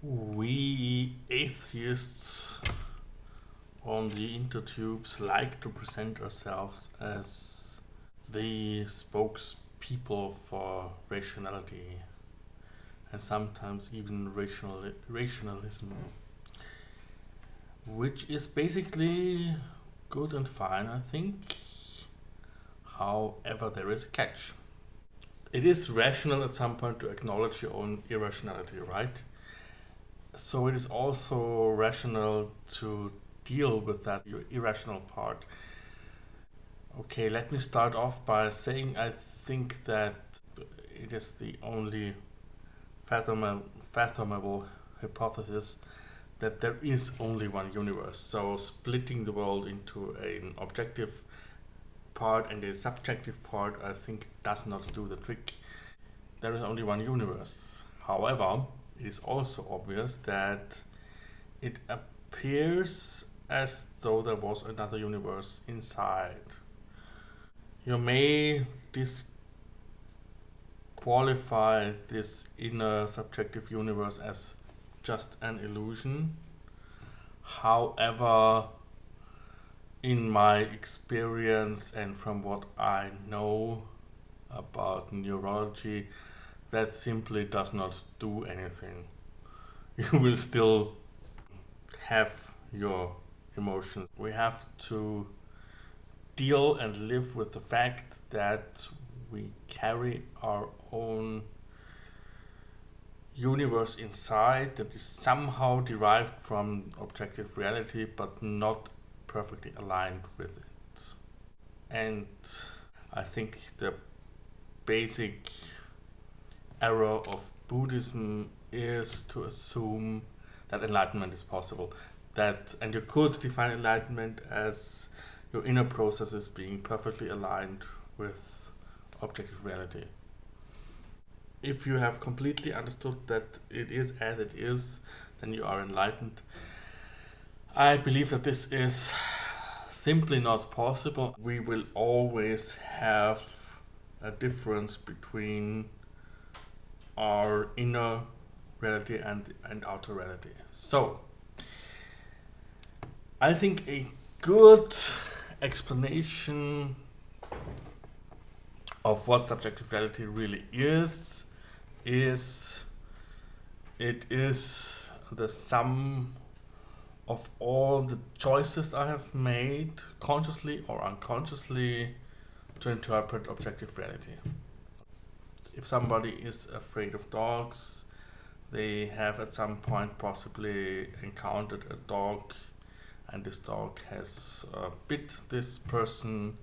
We atheists on the intertubes like to present ourselves as the spokespeople for rationality and sometimes even rationalism, which is basically good and fine, I think. However, there is a catch. It is rational at some point to acknowledge your own irrationality, right? So it is also rational to deal with that your irrational part. Okay, let me start off by saying I think that it is the only fathomable hypothesis that there is only one universe. So splitting the world into an objective part and a subjective part, I think, does not do the trick. There is only one universe. However, it is also obvious that it appears as though there was another universe inside. You may disqualify this inner subjective universe as just an illusion. However, in my experience and from what I know about neurology, that simply does not do anything. You will still have your emotions. We have to deal and live with the fact that we carry our own universe inside that is somehow derived from objective reality but not perfectly aligned with it. And I think the basic error of Buddhism is to assume that enlightenment is possible. That and you could define enlightenment as your inner processes being perfectly aligned with objective reality. If you have completely understood that it is as it is, then you are enlightened. I believe that this is simply not possible. We will always have a difference between our inner reality and outer reality. So, I think a good explanation of what subjective reality really is it is the sum of all the choices I have made, consciously or unconsciously, to interpret objective reality. If somebody is afraid of dogs, they have at some point possibly encountered a dog, and this dog has bit this person.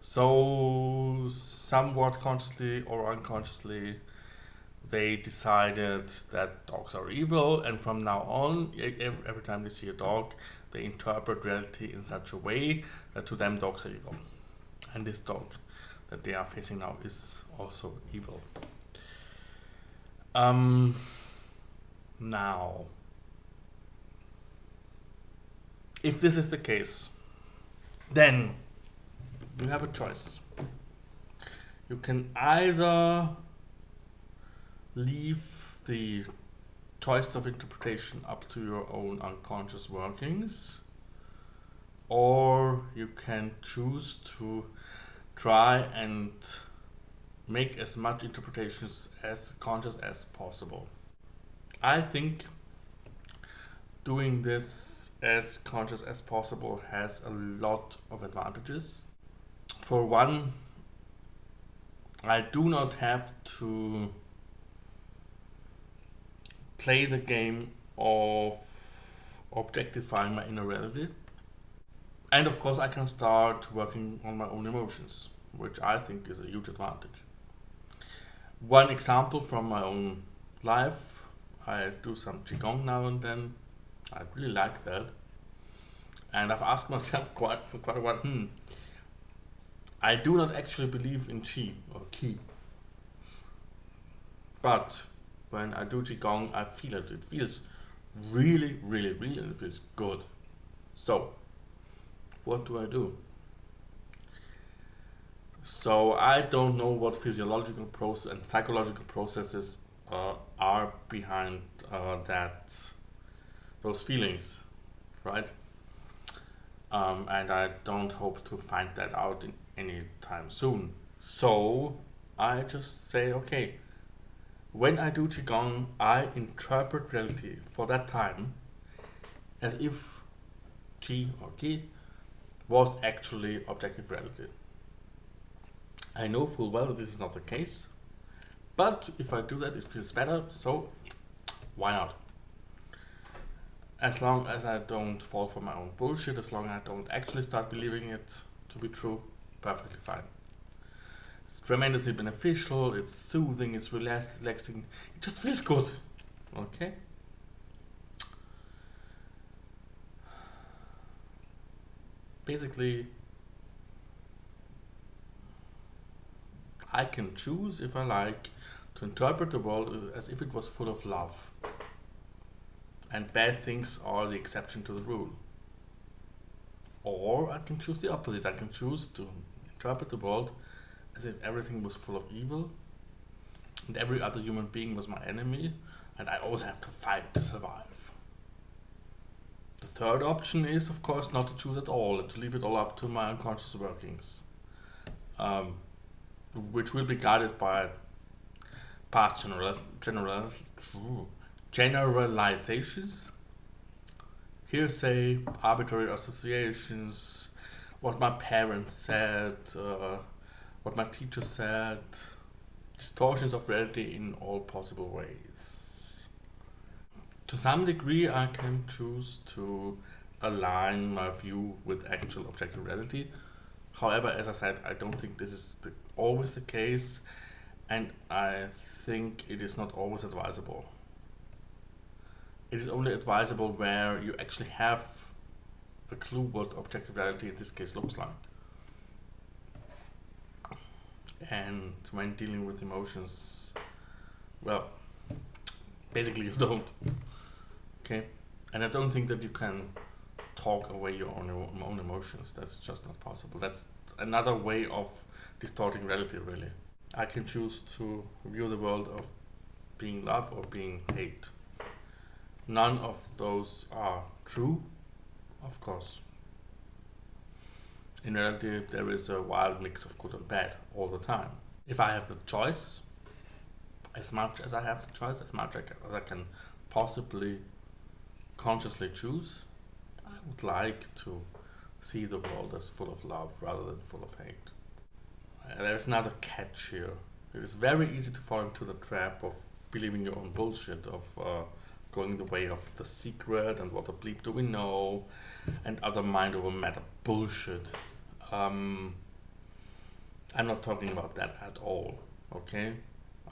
So, somewhat consciously or unconsciously, they decided that dogs are evil, and from now on, every time they see a dog, they interpret reality in such a way that to them dogs are evil. And this dog that they are facing now is also evil. Now, if this is the case, then you have a choice. You can either leave the choice of interpretation up to your own unconscious workings, or you can choose to try and make as much interpretations as conscious as possible. I think doing this as conscious as possible has a lot of advantages. For one, I do not have to play the game of objectifying my inner reality. And of course, I can start working on my own emotions, which I think is a huge advantage. One example from my own life, I do some Qigong now and then. I really like that. And I've asked myself for quite a while, I do not actually believe in Qi or Qi. But when I do Qigong, I feel it. It feels really, really, really, it feels good. So, what do I do? So I don't know what physiological process and psychological processes are behind that those feelings, right? And I don't hope to find that out in any time soon. So I just say, okay, when I do Qigong, I interpret reality for that time as if Qi or Qi was actually objective reality. I know full well that this is not the case, but if I do that, it feels better, so why not? As long as I don't fall for my own bullshit, as long as I don't actually start believing it to be true, perfectly fine. It's tremendously beneficial, it's soothing, it's relaxing, it just feels good. Okay? Basically, I can choose, if I like, to interpret the world as if it was full of love. And bad things are the exception to the rule. Or I can choose the opposite. I can choose to interpret the world as if everything was full of evil and every other human being was my enemy and I always have to fight to survive. The third option is, of course, not to choose at all and to leave it all up to my unconscious workings, um, which will be guided by past generalizations, hearsay, arbitrary associations, what my parents said, what my teacher said, distortions of reality in all possible ways. To some degree, I can choose to align my view with actual objective reality. However, as I said, I don't think this is always the case, and I think it is not always advisable. It is only advisable where you actually have a clue what objective reality in this case looks like. And when dealing with emotions, well, basically you don't. Okay? And I don't think that you can talk away your own emotions. That's just not possible. That's another way of distorting reality, really. I can choose to view the world of being love or being hate. None of those are true, of course. In reality, there is a wild mix of good and bad all the time. If I have the choice, as much as I have the choice, as much as I can possibly consciously choose, I would like to see the world as full of love rather than full of hate. There's another catch here. It is very easy to fall into the trap of believing your own bullshit, of going the way of the secret and what the bleep do we know, and other mind over matter bullshit. Um, I'm not talking about that at all, okay?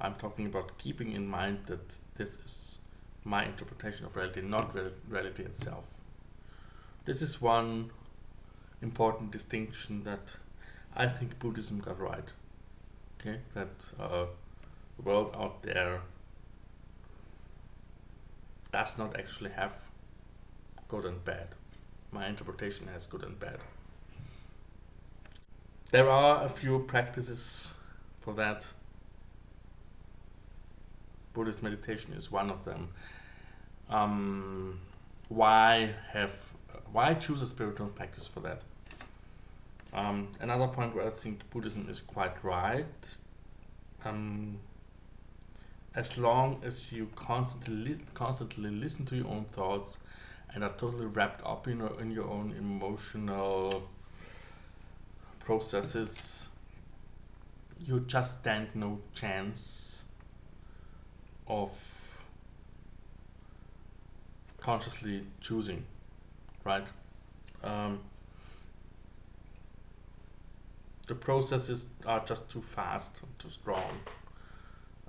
I'm talking about keeping in mind that this is my interpretation of reality, not reality itself. This is one important distinction that I think Buddhism got right. Okay, that the world out there does not actually have good and bad. My interpretation has good and bad. There are a few practices for that. Buddhist meditation is one of them. Um, why have why choose a spiritual practice for that? Another point where I think Buddhism is quite right. Um, as long as you constantly listen to your own thoughts and are totally wrapped up in your own emotional processes, you just stand no chance of consciously choosing, right? Um, the processes are just too fast, too strong.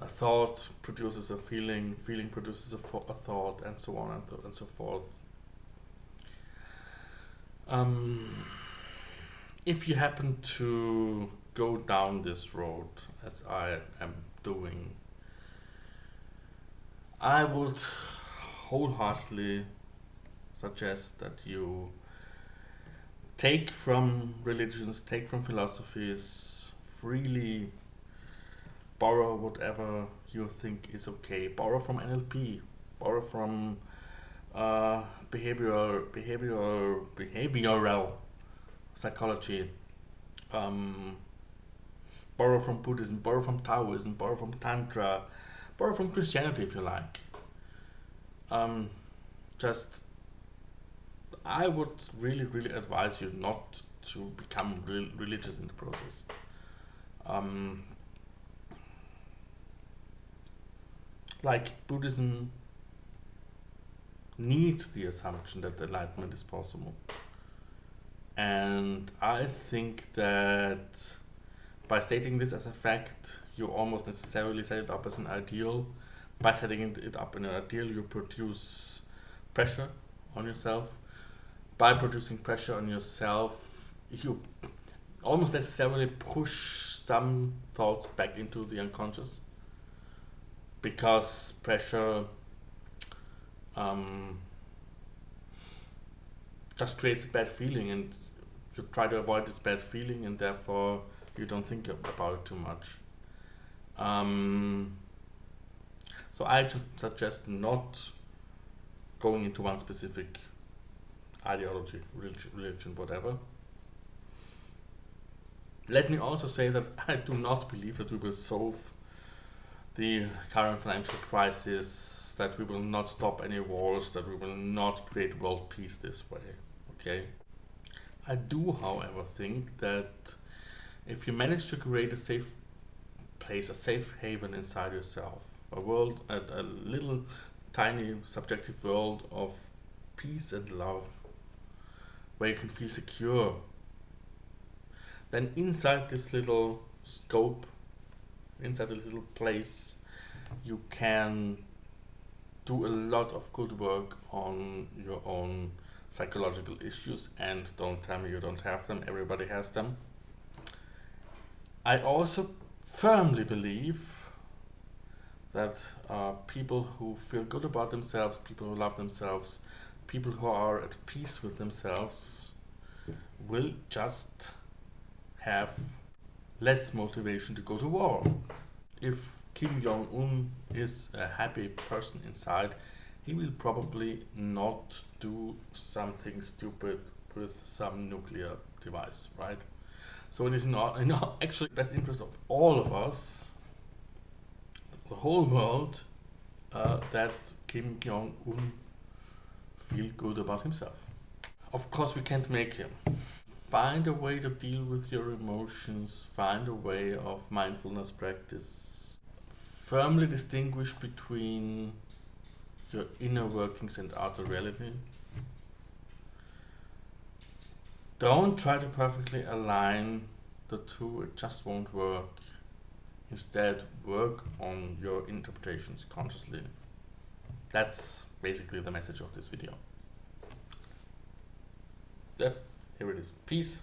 A thought produces a feeling, feeling produces a thought, and so on and so forth. Um, if you happen to go down this road, as I am doing, I would wholeheartedly suggest that you take from religions, take from philosophies, freely borrow whatever you think is okay. Borrow from NLP, borrow from uh, behavioral psychology, um, borrow from Buddhism, borrow from Taoism, borrow from Tantra, borrow from Christianity if you like. Um, just, I would really, really advise you not to become religious in the process. Um, like Buddhism needs the assumption that enlightenment is possible. And I think that by stating this as a fact, you almost necessarily set it up as an ideal. By setting it up in an ideal, you produce pressure on yourself. By producing pressure on yourself, you almost necessarily push some thoughts back into the unconscious because pressure um, just creates a bad feeling, and you try to avoid this bad feeling, and therefore you don't think about it too much. Um, so I just suggest not going into one specific ideology, religion, whatever. Let me also say that I do not believe that we will solve the current financial crisis, that we will not stop any wars, that we will not create world peace this way. Okay? I do, however, think that if you manage to create a safe place, a safe haven inside yourself, a world, a little tiny subjective world of peace and love, where you can feel secure, then inside this little scope, inside a little place, you can do a lot of good work on your own psychological issues. And don't tell me you don't have them, everybody has them. I also firmly believe that people who feel good about themselves, people who love themselves, people who are at peace with themselves will just have less motivation to go to war. If Kim Jong Un is a happy person inside, he will probably not do something stupid with some nuclear device, right? So it is in actually best interest of all of us, the whole world, that Kim Jong Un feel good about himself. Of course, we can't make him. Find a way to deal with your emotions. Find a way of mindfulness practice. Firmly distinguish between your inner workings and outer reality. Don't try to perfectly align the two, it just won't work. Instead, work on your interpretations consciously. That's basically the message of this video. Yep, here it is. Peace.